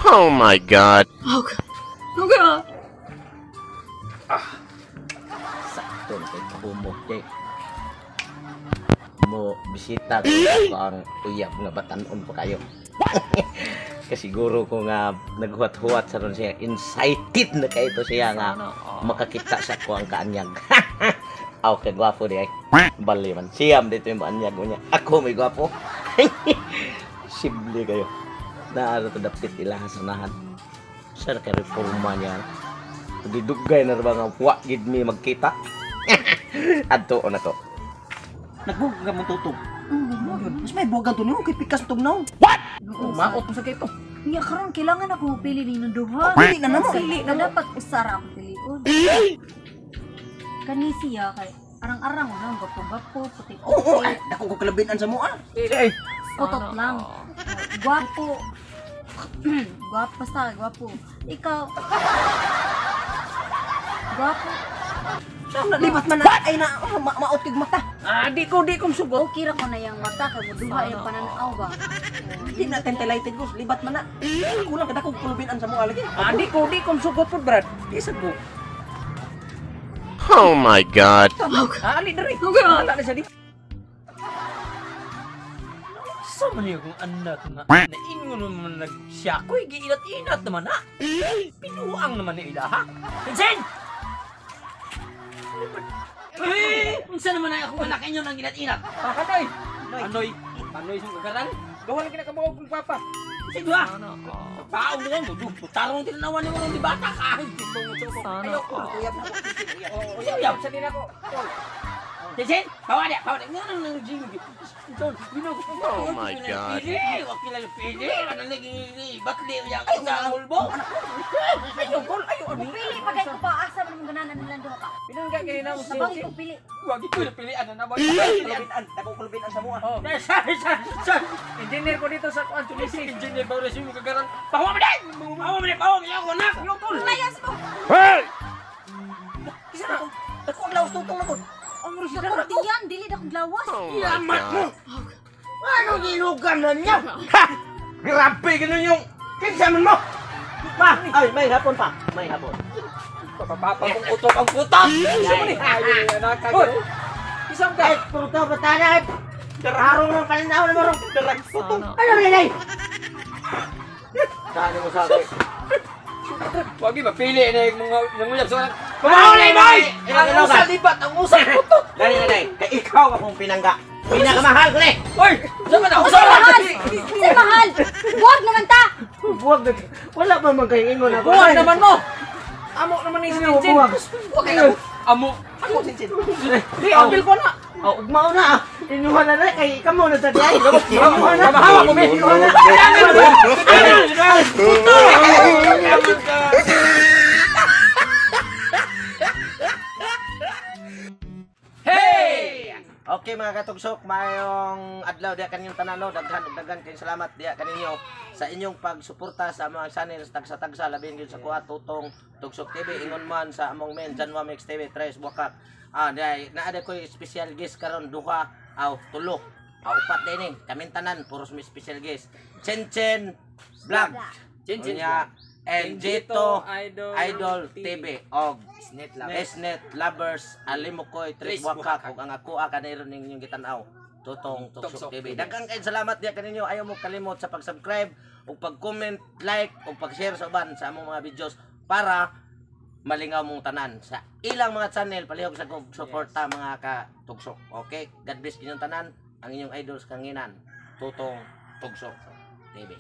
Oh my god. Oh god. Oh god. Sakto na kay kumok kay mo bisita ko ang uyab nga batanon pa kayo. Kasiguro ko nga naghuwat-huwat sa ron siya, excited na kayo to siya nga makakita sa ko ang kaanyag. Aw, kay gwapo di ay. Bali man. Siyam dito yung kaanyag niya. Ako may gwapo. Simple kayo. Naaro to dapit ilaha sanahan. Sir kay reforma niya. Didugay na ba nga wa gid mi magkita. Adto na to. Nagbug ka mong tutog. Mas may buwagan to niyo kay pikas tugnaw. Maot mo sa kito. Nga karon kailangan ako pili ng duha. Pili na namo. Pili na dapat usara ako piliun. Kani siya kay arang-arang na gapo-gapo, Oo, puti-puti. ay, dako ko kalabinan sa mua. Otot lang. Gwapo. Gwapo basta gwapo. Ikaw. Gwapo. Sana libat man na ay na maotig mata. Di ko sugot. Okay ra ko na yang mata kay duha yung pananaw ba. Di na tentelated ko, libat man na. Kulang kada ko kalabinan sa mua lagi. Di ko sugot po, Brad. Di sagot. Oh my god. Ali diri. God. Wala na siya di. Sa man yung anak nga naingon naman nagsiyakoy, giinat-inat naman ha. Pinuang naman ni ila ha. Vincent! Unsa naman na akong anak inyo nang inat-inat? Kanoy! Anoy sa kagaran? Gawan kinakabawag kong papa. Sige ha? Paong na yan, tarong tinanawan niyo ng bata ka. Ayaw ko. Uyab sa din ako. Vincent! Bawa dia! Nga nang nag-gym. Oh my god. Wakil lang pili. Ano lagi batli uya ka sa mulbo? Ayaw ko. Pili pa kay ko pa asa man mong gananan nila duha ka. Pinangga kayo na mo Sabang ko pili. Wag ito na pilian na ba? Kalabinan, dako kalabinan sa mua. Sir! Engineer ko dito sa kuan tulisi. Engineer ba rin yung kagaran? Pahawa mo din! Pahawa mo din! Pahawa mo din! Ako anak! Yung tol! Layas mo. Hey! Kisa na ko. Dako ang laos tutong na ko. Ang rusya ko diyan dili na kong lawas. Oh my god. Ano ginugan na niya? Ha! Grabe ganun yung kinsaman mo! Ma, ay may hapon pa. May hapon. Papapapa kong utok ang putak! Isa mo ni! Hoy! Isang ka! Puro ka batanay. Darharong ng pananaw na marong. Ano rin ay? Saan mo sa akin? Wag mapili na yung mga nanguyab sa Pamahuli, boy! Ang usal libat! Ang usal putok! Dali. Kay ikaw akong pinangga. Pinakamahal ko ni. Hoy! Saan ka na? Sa mahal. Sa mahal. Wag naman ta. Buwag na. Wala pa man kayong ingon ako. Buwan naman mo! Amo naman ni Cincin! Buwag. Huwag kayo! Amo! Ako Cincin. Di, apil ko na! Oh, ugmao na. Inuha na na kay ikaw na sa diay. Inuha na. Mahawa ko, Miss! Inuha na. Hey! Okay mga katugsok, mayong adlaw diya kaninyong tanano, daghan kayong salamat diya kaninyo sa inyong pagsuporta sa mga channels tagsa-tagsa labing gyud sa kuha tutong Tugsok TV ingon man sa among men Janwa Mix TV Tres Buakak. Diay naada ko special guest karon duha tulo. Upat din kamin tanan puros may special guest. Chen Vlog. Cincin And Jito Idol TV og Snet Snet Lovers Alimukoy Tres Tres Buakak Buakak. ug ang ako kaniron ninyong gitanaw tutong Tugsok Tugsok TV. TV. Daghang kay salamat diya kaninyo, ayaw mo kalimot sa pag-subscribe ug pag-comment, like ug pag-share sa uban sa among mga videos para malingaw mong tanan sa ilang mga channel palihog sa suporta mga ka-tugsok. Okay? God bless inyong tanan, ang inyong idols kanginan, tutong Tugsok TV.